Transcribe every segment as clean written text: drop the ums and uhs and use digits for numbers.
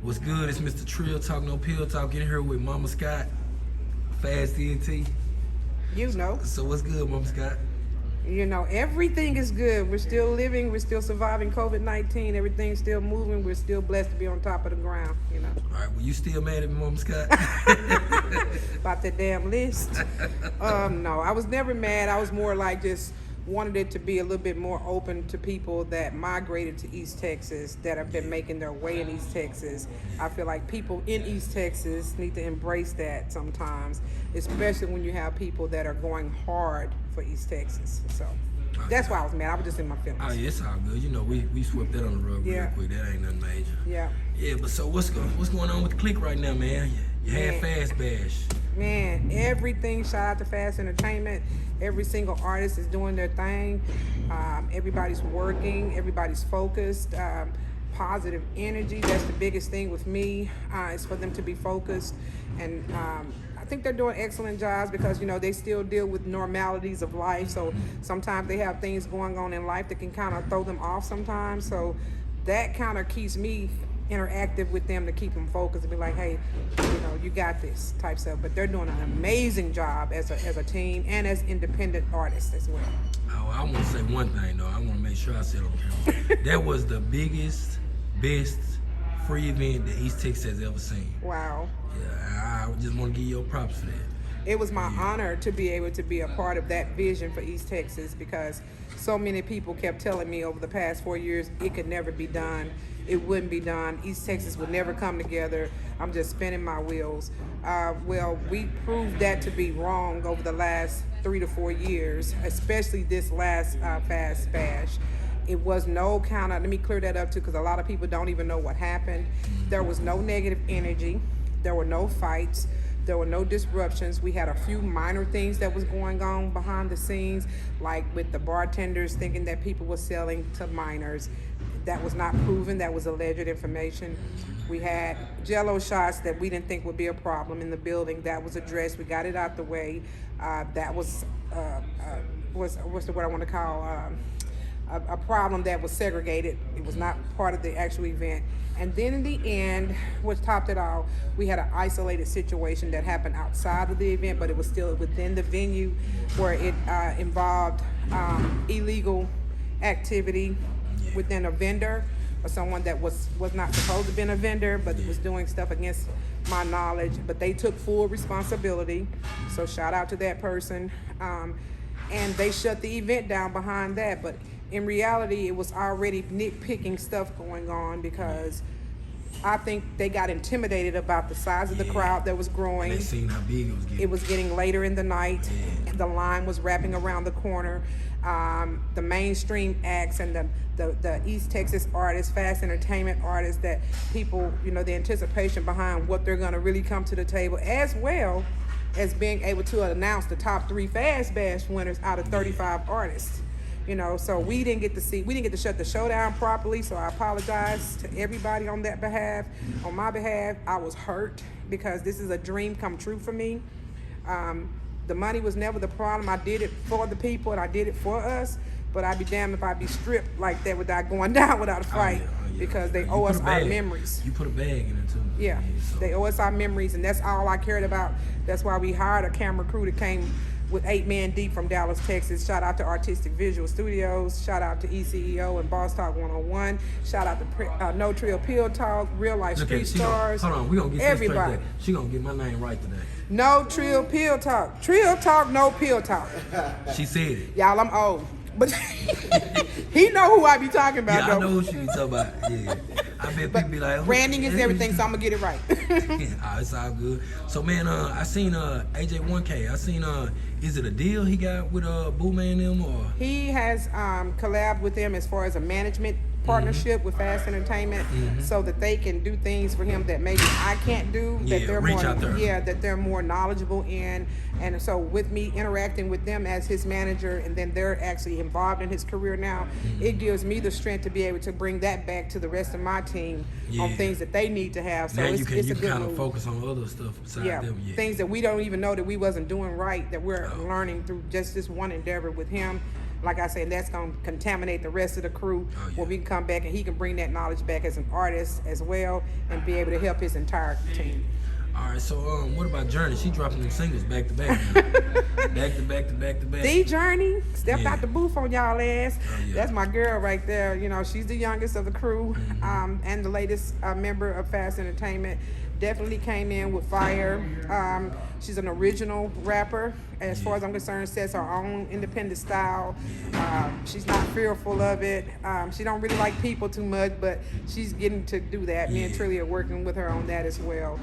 What's good? It's Mr. TrillTalkNoPillTalk in here with Mama Scott, Fast ENT. You know. So what's good, Mama Scott? You know, everything is good. We're still living. We're still surviving COVID-19. Everything's still moving. We're still blessed to be on top of the ground, you know. All right, well, you still mad at me, Mama Scott? About that damn list. No, I was never mad. I was more like just wanted it to be a little bit more open to people that migrated to East Texas, that have been making their way in East Texas. I feel like people in East Texas need to embrace that sometimes, especially when you have people that are going hard for East Texas. So that's why I was mad. I was just in my feelings. Oh, yeah, it's all good. You know, we swept that on the rug real quick. That ain't nothing major. Yeah. Yeah, but so what's going on with the clique right now, man? You had Fast Bash. Man, everything, shout out to Fast Entertainment. Every single artist is doing their thing. Everybody's working, everybody's focused. Positive energy, that's the biggest thing with me, is for them to be focused. And I think they're doing excellent jobs because, you know, they still deal with normalities of life. So sometimes they have things going on in life that can kind of throw them off sometimes. So that kind of keeps me interactive with them to keep them focused and be like, hey, you know, you got this type stuff. But they're doing an amazing job as a team and as independent artists as well. Oh, I want to say one thing though. I want to make sure I said on camera. That was the biggest, best free event that East Texas has ever seen. Wow. Yeah, I just want to give you your props for that. It was my honor to be able to be a part of that vision for East Texas because so many people kept telling me over the past 4 years it could never be done. It wouldn't be done. East Texas would never come together. I'm just spinning my wheels. Well, we proved that to be wrong over the last 3 to 4 years, especially this last Fast Bash. It was no kind of, let me clear that up too, because a lot of people don't even know what happened. There was no negative energy. There were no fights. There were no disruptions. We had a few minor things that was going on behind the scenes, like with the bartenders thinking that people were selling to minors. That was not proven. That was alleged information. We had Jello shots that we didn't think would be a problem in the building. That was addressed. We got it out the way. That was what's the word I want to call? A problem that was segregated. It was not part of the actual event. And then in the end, what topped it all, we had an isolated situation that happened outside of the event, but it was still within the venue where it involved illegal activity within a vendor or someone that was not supposed to be a vendor, but was doing stuff against my knowledge. But they took full responsibility. So shout out to that person. And they shut the event down behind that. But in reality, it was already nitpicking stuff going on because I think they got intimidated about the size of the crowd that was growing. They seen how big it was getting. It was getting later in the night. And the line was wrapping around the corner. The mainstream acts and the East Texas artists, Fast Entertainment artists, that people, you know, the anticipation behind what they're going to really come to the table, as well as being able to announce the top 3 Fast Bash winners out of 35 artists. You know, so we didn't get to shut the show down properly. So I apologize to everybody on that behalf. On my behalf, I was hurt because this is a dream come true for me. The money was never the problem. I did it for the people and I did it for us. But I'd be damned if I'd be stripped like that without going down without a fight. Because they owe us our memories. You put a bag in it too. Yeah, so they owe us our memories, and that's all I cared about. That's why we hired a camera crew that came with 8 men deep from Dallas, Texas. Shout out to Artistic Visual Studios. Shout out to ECEO and Boss Talk 101. Shout out to No TrillTalk, Real Life Street Stars. Hold on, we gonna get everybody. She gonna get my name right today. No TrillTalk. TrillTalkNoPillTalk. She said it. Y'all, I'm old. But he know who I be talking about, yeah, though. I know who she be talking about. Yeah. I bet people be like, branding is everything, so I'm gonna get it right. It's all good. So man, I seen AJ1K. I seen is it a deal he got with Boo Man them or? He has collabed with them as far as a management partnership with Fast Entertainment, so that they can do things for him that maybe I can't do. That they're reach more, out there. Yeah, that they're more knowledgeable in. And so with me interacting with them as his manager, and then they're actually involved in his career now, it gives me the strength to be able to bring that back to the rest of my team on things that they need to have. So now it's you a good kind of move. focus on other stuff besides them. Things that we don't even know that we wasn't doing right, that we're learning through just this one endeavor with him. Like I said, that's going to contaminate the rest of the crew. Oh, yeah. Where we can come back and he can bring that knowledge back as an artist as well and be able to help his entire team. All right, so what about Journey? She dropping them singles back to back, now. back to back to back to back. The Journey stepped out the booth on y'all ass. Oh, yeah. That's my girl right there. You know, she's the youngest of the crew, and the latest member of Fast Entertainment. Definitely came in with fire. She's an original rapper. As far as I'm concerned, sets her own independent style. She's not fearful of it. She don't really like people too much, but she's getting to do that. Me and Trilly are working with her on that as well.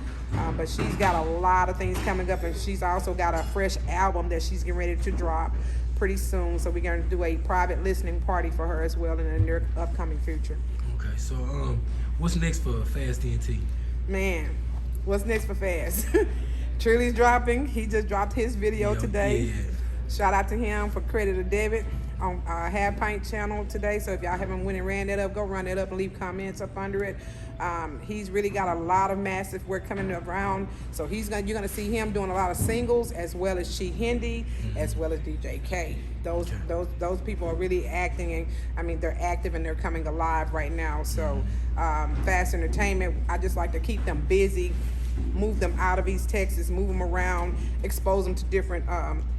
But she's got a lot of things coming up, and she's also got a fresh album that she's getting ready to drop pretty soon. So we're going to do a private listening party for her as well in the near upcoming future. Okay, so what's next for Fast TNT? Man, what's next for Fast? Trilly's dropping. He just dropped his video today. Yeah. Shout out to him for Credit or Debit on Half Pint channel today. So if y'all haven't went and ran that up, go run that up and leave comments up under it. He's really got a lot of massive work coming around. So you're gonna see him doing a lot of singles as well as She Hindi, as well as DJ K. Those people are really acting, and I mean they're active and they're coming alive right now. So Fast Entertainment, I just like to keep them busy, move them out of East Texas, move them around, expose them to different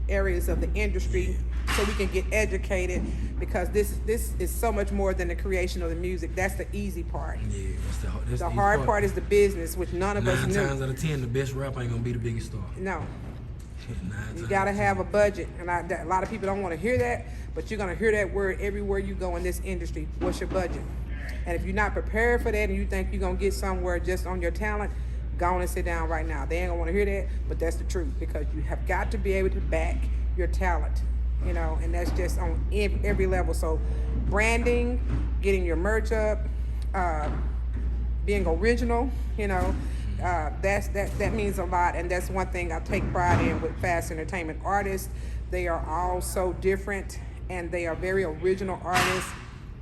areas of the industry so we can get educated, because this is so much more than the creation of the music. That's the easy part. Yeah, that's The hard part is the business, which none of us knew. 9 times out of 10, the best rapper ain't gonna be the biggest star. No. 9 You times gotta out of have a budget, and a lot of people don't want to hear that, but you're gonna hear that word everywhere you go in this industry. What's your budget? And if you're not prepared for that and you think you're gonna get somewhere just on your talent, go on and sit down right now. They ain't gonna want to hear that, but that's the truth, because you have got to be able to back your talent, you know, and that's just on every level. So branding, getting your merch up, being original, you know, that means a lot. And that's one thing I take pride in with Fast Entertainment artists. They are all so different, and they are very original artists.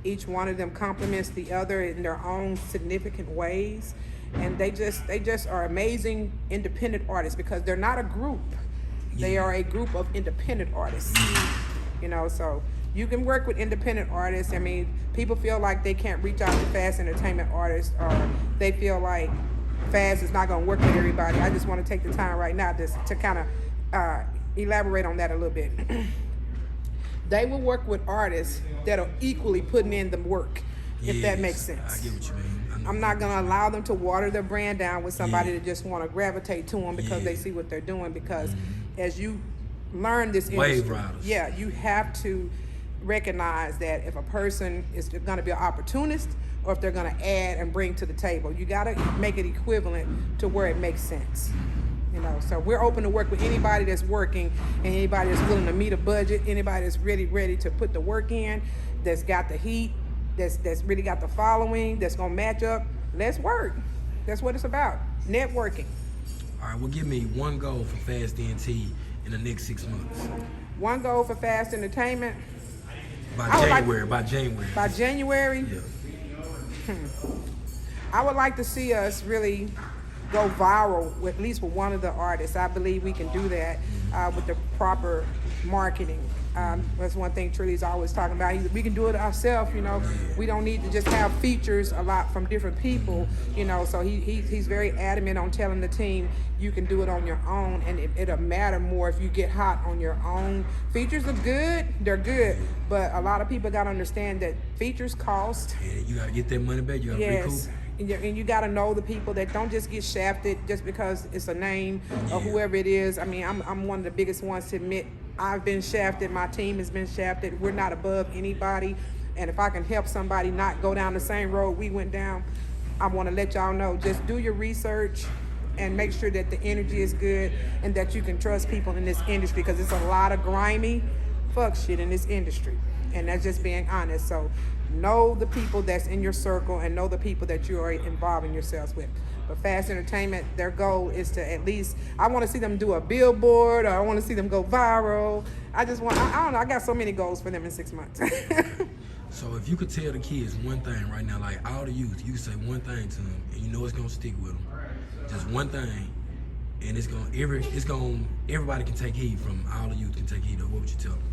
Each one of them complements the other in their own significant ways. And they just are amazing independent artists, because they're not a group. They are a group of independent artists. You know, so you can work with independent artists. I mean, people feel like they can't reach out to Fast Entertainment artists, or they feel like Fast is not going to work with everybody. I just want to take the time right now to kind of elaborate on that a little bit. They will work with artists that are equally putting in the work, if that makes sense. I get what you mean. I'm not going to allow them to water their brand down with somebody that just want to gravitate to them because they see what they're doing. Because as you learn this industry, you have to recognize that if a person is going to be an opportunist, or if they're going to add and bring to the table, you got to make it equivalent to where it makes sense. You know, so we're open to work with anybody that's working, and anybody that's willing to meet a budget, anybody that's really ready to put the work in, that's got the heat, that's really got the following, that's gonna match up. Let's work. That's what it's about. Networking. All right, well, give me one goal for Fast TNT in the next 6 months. One goal for Fast Entertainment. By January. By January. Yeah. I would like to see us really go viral with at least with one of the artists. I believe we can do that with the proper marketing. That's one thing Trilly's always talking about. We can do it ourselves, you know. We don't need to just have features a lot from different people, you know. So he's very adamant on telling the team you can do it on your own, and it'll matter more if you get hot on your own. Features are good, they're good, but a lot of people got to understand that features cost. Yeah, you got to get that money back. You got to recoup. And you got to know the people that don't just get shafted just because it's a name or whoever it is. I mean, I'm one of the biggest ones to admit I've been shafted. My team has been shafted. We're not above anybody. And if I can help somebody not go down the same road we went down, I want to let y'all know, just do your research and make sure that the energy is good and that you can trust people in this industry, because it's a lot of grimy fuck shit in this industry. And that's just being honest. So know the people that's in your circle and know the people that you are involving yourselves with. But Fast Entertainment, their goal is to at least, I want to see them do a billboard, or I want to see them go viral. I don't know, I got so many goals for them in 6 months. So if you could tell the kids one thing right now, like all the youth, you say one thing to them, and you know it's gonna stick with them. Just one thing, and everybody can take heed from. All the youth can take heed of. What would you tell them?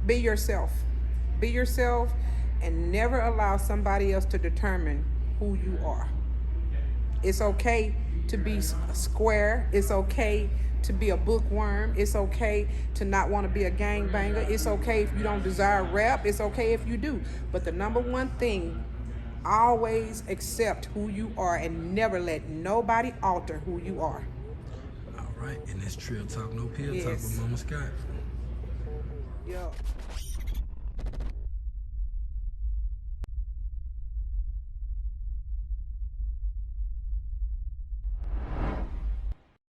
Be yourself. Be yourself, and never allow somebody else to determine who you are. It's okay to be square. It's okay to be a bookworm. It's okay to not want to be a gangbanger. It's okay if you don't desire rap. It's okay if you do. But the number one thing, always accept who you are and never let nobody alter who you are. All right, and that's Trill Talk No Pill Talk Yes. with Mama Scott. Yo.